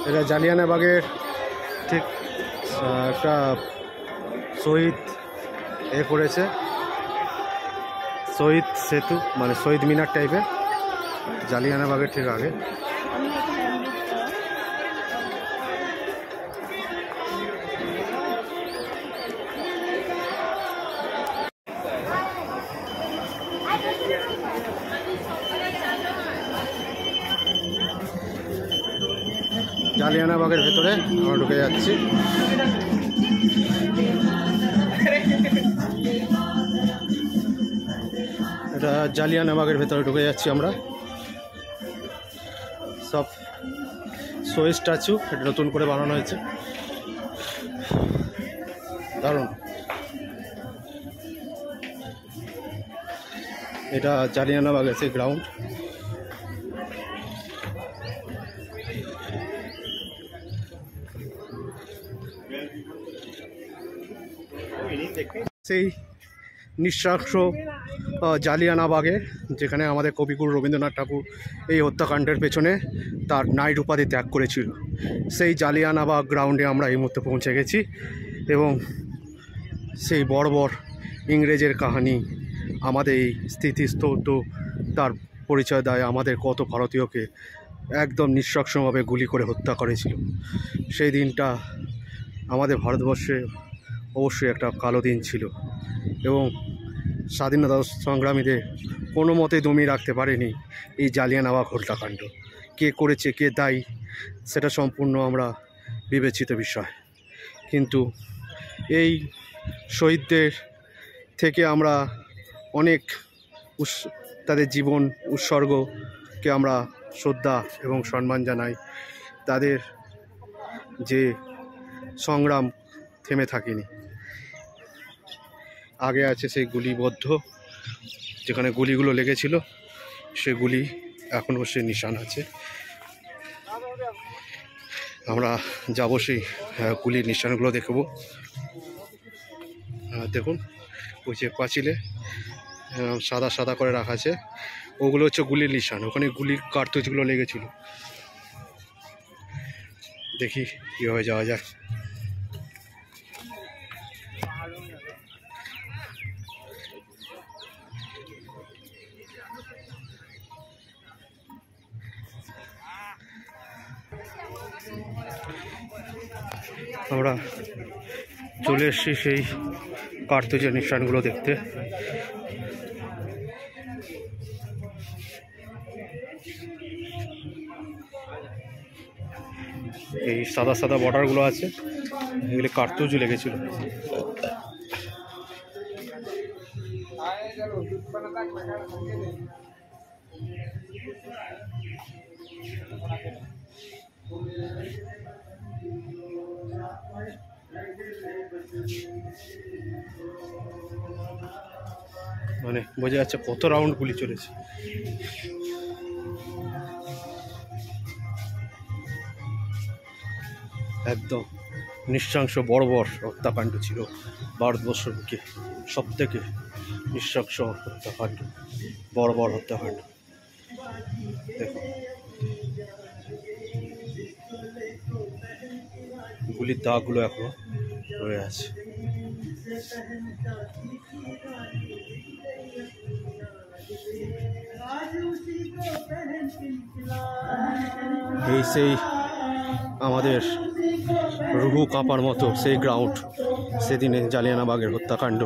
এটা জালিয়ানবাগের ঠিক একটা শহীদ করেছে, শহীদ সেতু মানে শহীদ মিনার টাইপের, জালিয়ানবাগের ঠিক আগে। জালিয়ানবাগের ভেতরে আমরা ঢুকে যাচ্ছি। এটা জালিয়ানবাগের ভেতরে ঢুকে যাচ্ছি আমরা। সব শহীদ স্ট্যাচু, এটা নতুন করে বানানো হয়েছে, দারুণ। এটা জালিয়ানবাগের সেই গ্রাউন্ড। সেই নৃশংস জালিয়ানবাগে যেখানে আমাদের কবিগুরু রবীন্দ্রনাথ ঠাকুর এই হত্যাকাণ্ডের পেছনে তার নাইট উপাধি ত্যাগ করেছিল, সেই জালিয়ানবাগ গ্রাউন্ডে আমরা এই মুহূর্তে পৌঁছে গেছি। এবং সেই বর্বর ইংরেজের কাহিনী, আমাদের এই স্থিতিস্তব্ধ তার পরিচয় দেয় আমাদের কত ভারতীয়কে একদম নৃশংসভাবে গুলি করে হত্যা করেছিল। সেই দিনটা আমাদের ভারতবর্ষে অবশ্যই একটা কালো দিন ছিল এবং স্বাধীনতা সংগ্রামীদের কোনো মতে দমিয়ে রাখতে পারেনি এই জালিয়ানবাগ হত্যাকাণ্ড। কে করেছে, কে দায়ী, সেটা সম্পূর্ণ আমরা বিবেচিত বিষয়। কিন্তু এই শহীদদের থেকে আমরা অনেক তাদের জীবন উৎসর্গকে আমরা শ্রদ্ধা এবং সম্মান জানাই। তাদের যে সংগ্রাম থেমে থাকেনি। আগে আছে সেই গুলিবদ্ধ, যেখানে গুলিগুলো লেগেছিল সেগুলি এখনও সে নিশান আছে। আমরা যাব সেই গুলির নিশানগুলো দেখব। দেখুন ওই যে পাঁচিলে সাদা সাদা করে রাখা আছে, ওগুলো হচ্ছে গুলির নিশান। ওখানে গুলির কার্তুজগুলো লেগেছিল। দেখি কীভাবে যাওয়া যায়। আমরা চলে এসেছি সেই কার্তুজের নিশানগুলো দেখতে। এই সাদা সাদা বর্ডারগুলো আছে, এগুলি কার্তুজ লেগেছিল। মানে বোঝা যাচ্ছে কত রাউন্ড গুলি চলেছে। একদম নৃশংস বর্বর হত্যাকাণ্ড ছিল ভারতবর্ষের বুকে সবথেকে নৃশংস হত্যাকাণ্ড, বর্বর হত্যাকাণ্ড। দেখো গুলির দাগগুলো এখনো রয়ে আছে। এই সেই আমাদের রুহু কাঁপার মতো সেই গ্রাউন্ড, সেদিনে জালিয়ানবাগের হত্যাকাণ্ড।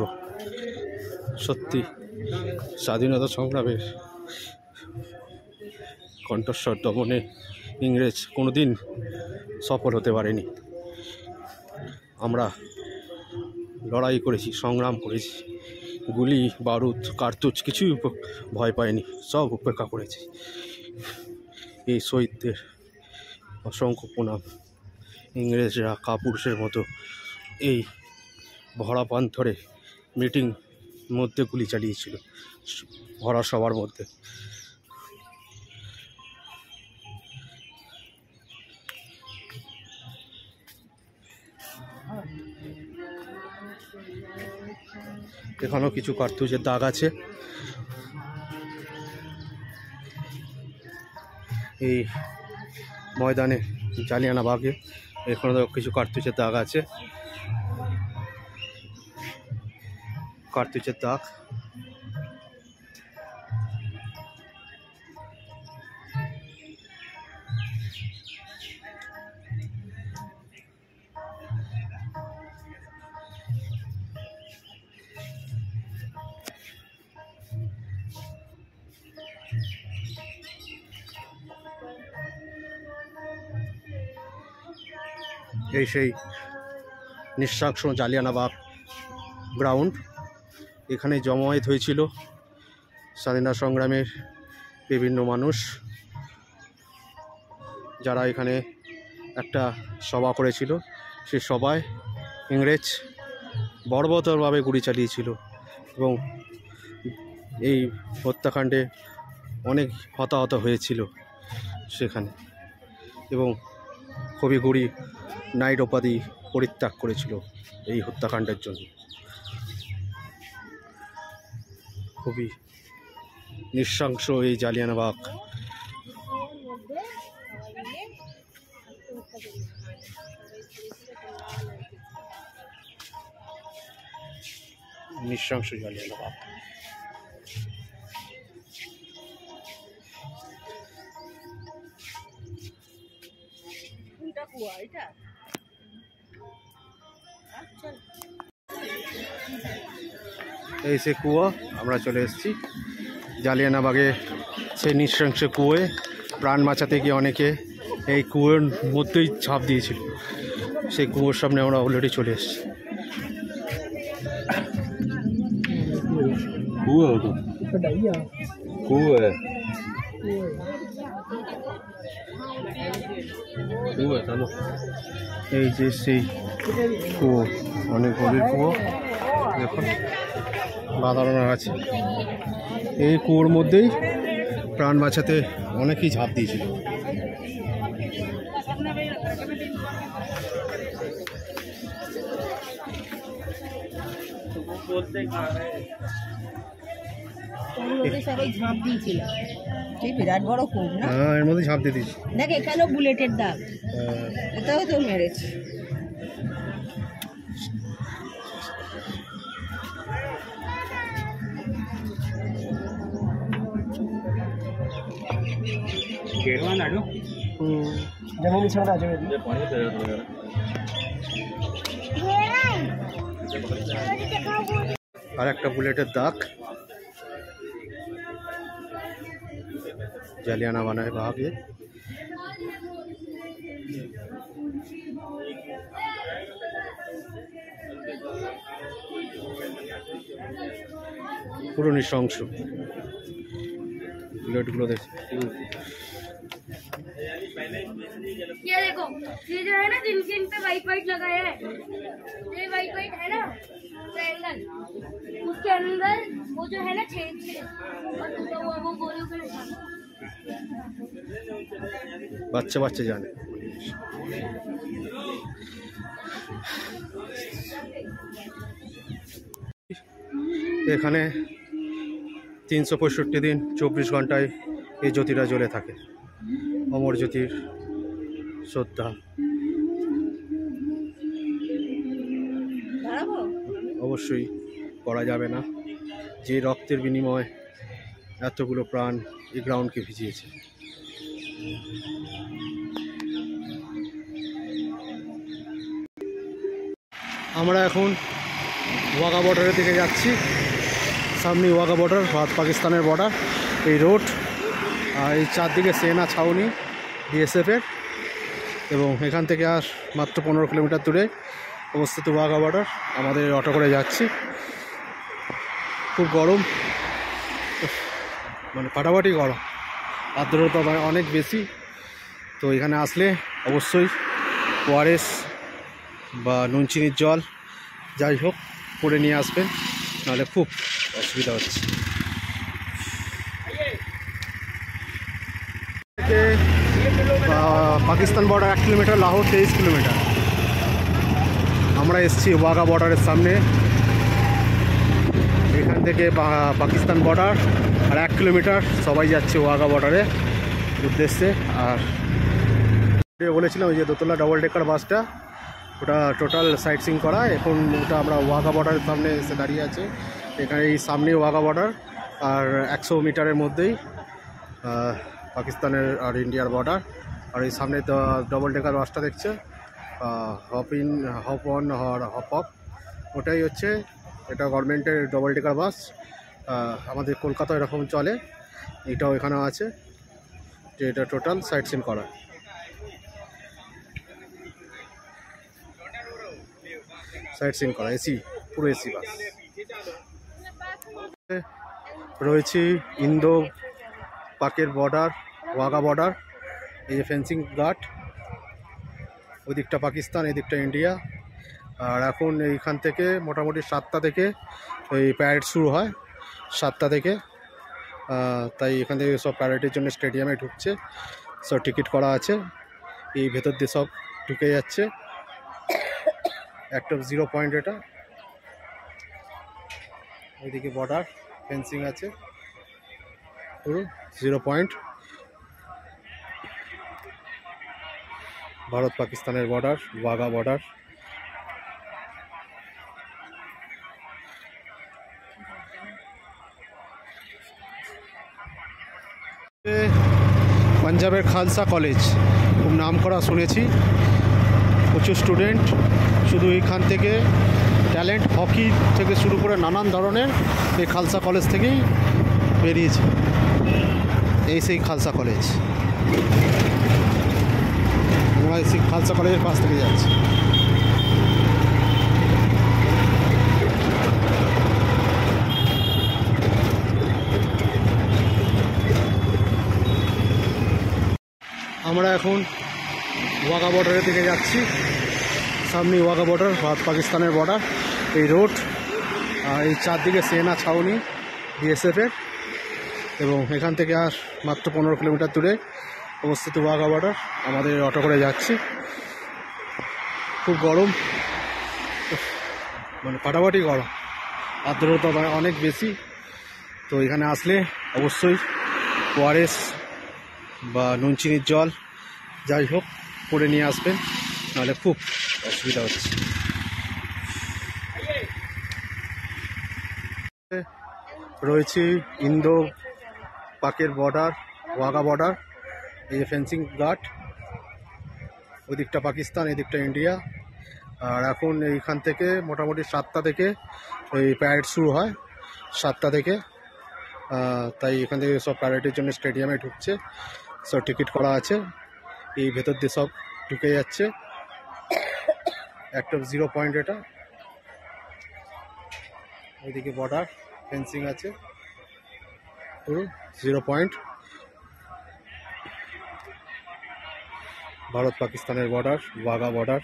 সত্যি স্বাধীনতা সংগ্রামের কণ্ঠস্বর দমনে ইংরেজ কোনোদিন সফল হতে পারেনি। আমরা লড়াই করেছি, সংগ্রাম করেছি, গুলি বারুদ কার্তুজ কিছুই ভয় পায়নি, সব উপেক্ষা করেছি। এই শহীদদের অসংখ্য প্রণাম। ইংরেজরা কাপুরুষের মতো এই ভরা প্রান্তরে মিটিং মধ্যে গুলি চালিয়েছিল, ভরা সবার মধ্যে। এখানেও কিছু কার্তুজের দাগ আছে। এই ময়দানে জালিয়ানাবাগে। এখানে তো কিছু কার্তুজের দাগ আছে, কার্তুজের দাগ। এই সেই নৃশংস জালিয়ানাবাগ গ্রাউন্ড। এখানে জমায়েত হয়েছিল স্বাধীনতা সংগ্রামের বিভিন্ন মানুষ, যারা এখানে একটা সভা করেছিল। সে সভায় ইংরেজ বর্বরভাবে গুলি চালিয়েছিল এবং এই হত্যাকাণ্ডে অনেক হতাহত হয়েছিল সেখানে, এবং কবিগুরু নাইট উপাধি পরিত্যাগ করেছিল এই হত্যাকাণ্ডের জন্য। খুবই নৃশংস এই জালিয়ানাবাগ। নৃশংস জালিয়ানাবাগ। এই সে কুয়ো, আমরা চলে এসেছি জালিয়ানাবাগে। সেই নৃশংস কুয়োয় প্রাণ বাঁচাতে গিয়ে অনেকে এই কুয়োর মধ্যেই ঝাঁপ দিয়েছিল। সেই কুয়োর সামনে আমরা অলরেডি চলে এসেছি। এই যে সেই কুয়ো, অনেক গভীর কুয়ো, দেখুন বাঁধানো আছে। এই কুয়োর মধ্যেই প্রাণ বাঁচাতে অনেকেই ঝাঁপ দিয়েছিল। সবাই ঝাঁপ দিয়েছিল, সেই বিরাট বড় কূপ না? হ্যাঁ, এর মধ্যে ঝাঁপ দিয়ে দিয়েছি। দেখ এখানেও বুলেটের দাগ, এটাও তো মেরেছে। আর একটা বুলেটের দাগ জালিয়ানাবাগে। পুরো নৃশংস बुलेटগুলো देख। ये देखो, ये जो है ना जिन पे वाइट वाइट लगाया है, ये वाइट वाइट है ना ट्रायंगल, उसके अंदर वो जो है ना छेद और वो गोलों के निशान। बच्चे बच्चे जाने এখানে 365 দিন 24 ঘন্টায় এই জ্যোতিটা জ্বলে থাকে। অমর জ্যোতির শ্রদ্ধা অবশ্যই করা যাবে না, যে রক্তের বিনিময়ে এতগুলো প্রাণ এই গ্রাউন্ডকে ভিজিয়েছে। আমরা এখন ওয়াঘা বর্ডারের দিকে যাচ্ছি। সামনে ওয়াঘা বর্ডার, ভারত পাকিস্তানের বর্ডার। এই রোড আর এই চারদিকে সেনা ছাউনি বিএসএফের, এবং এখান থেকে আর মাত্র 15 কিলোমিটার দূরে অবস্থিত ওয়াঘা বর্ডার। আমাদের অটো করে যাচ্ছি। খুব গরম, মানে ফাটাফাটি গরম, আর্দ্রতা অনেক বেশি। তো এখানে আসলে অবশ্যই ওআরএস বা নুন চিনির জল যাই হোক করে নিয়ে আসবেন, নাহলে খুব অসুবিধা হচ্ছে। Pakistan border 1 kilometre, Lahore 23 kilometre. আমরা এসেছি ওয়াঘা বর্ডারের সামনে। এখান থেকে পাকিস্তান বর্ডার আর 1 কিলোমিটার। সবাই যাচ্ছে ওয়াঘা বর্ডারের উদ্দেশ্যে। আর বলেছিলাম ওই যে দোতলা ডবল ডেকার বাসটা, ওটা টোটাল সাইট সিং করা। এখন ওটা আমরা ওয়াঘা বর্ডারের সামনে এসে দাঁড়িয়ে আছে। এখানে এই সামনেই ওয়াঘা বর্ডার, আর 100 মিটারের মধ্যেই পাকিস্তানের আর ইন্ডিয়ার বর্ডার। আর এই সামনে তো ডবল ডেকার বাসটা দেখছে, হপ অন আর হপ অফ, ওটাই হচ্ছে এটা গভর্নমেন্টের ডবল ডেকার বাস। আমাদের কলকাতায় এরকম চলে, এটাও এখানেও আছে, যে এটা টোটাল সাইট সিন করা। সাইট সিন করা এসি, পুরো এসি বাস। রয়েছে ইন্দো পাকের বর্ডার, ওয়াঘা বর্ডার। এই যে ফেন্সিং গার্ড, ওই দিকটা পাকিস্তান, এই দিকটা ইন্ডিয়া। আর এখন এইখান থেকে মোটামুটি 7টা থেকে ওই প্যারেড শুরু হয়, 7টা থেকে। তাই এখান থেকে সব প্যারেডের জন্য স্টেডিয়ামে ঢুকছে, সব টিকিট করা আছে। এই ভেতর দিয়ে সব ঢুকে যাচ্ছে। একটা 0 পয়েন্ট, এটা ওইদিকে বর্ডার ফেন্সিং আছে পুরো 0 পয়েন্ট। ভারত পাকিস্তানের বর্ডার, ওয়াঘা বর্ডার। পাঞ্জাবের খালসা কলেজ, খুব নাম করা শুনেছি, প্রচুর স্টুডেন্ট। শুধু এইখান থেকে ট্যালেন্ট হকি থেকে শুরু করে নানান ধরনের এই খালসা কলেজ থেকেই বেরিয়েছে। এই সেই খালসা কলেজ, আমরা সেই খালসা কলেজের পাশ থেকে যাচ্ছি। আমরা এখন ওয়াঘা বর্ডারের দিকে যাচ্ছি। সামনে ওয়াঘা বর্ডার, ভারত পাকিস্তানের বর্ডার। এই রোড আর এই চারদিকে সেনা ছাউনি বিএসএফের, এবং এখান থেকে আর মাত্র 15 কিলোমিটার দূরে অবস্থিত ওয়াঘা বর্ডার। আমাদের অটো করে যাচ্ছি। খুব গরম, মানে ফাটাফাটি গরম, আর্দ্রতা অনেক বেশি। তো এখানে আসলে অবশ্যই ওআরএস বা নুন চিনির জল যাই হোক করে নিয়ে আসবেন, নাহলে খুব অসুবিধা হচ্ছে। রয়েছে ইন্দো পাকের বর্ডার, ওয়াঘা বর্ডার। এই যে ফেন্সিং গার্ড, ওই দিকটা পাকিস্তান, এই দিকটা ইন্ডিয়া। আর এখন এইখান থেকে মোটামুটি 7টা থেকে ওই প্যারেড শুরু হয়, 7টা থেকে। তাই এখান থেকে সব প্যারেডের জন্য স্টেডিয়ামে ঢুকছে, সব টিকিট করা আছে। এই ভেতর দিয়ে সব ঢুকে যাচ্ছে। একটা 0 পয়েন্ট, এটা ওইদিকে বর্ডার ফেন্সিং আছে পুরো 0 পয়েন্ট। ভারত পাকিস্তানের বর্ডার, ওয়াঘা বর্ডার।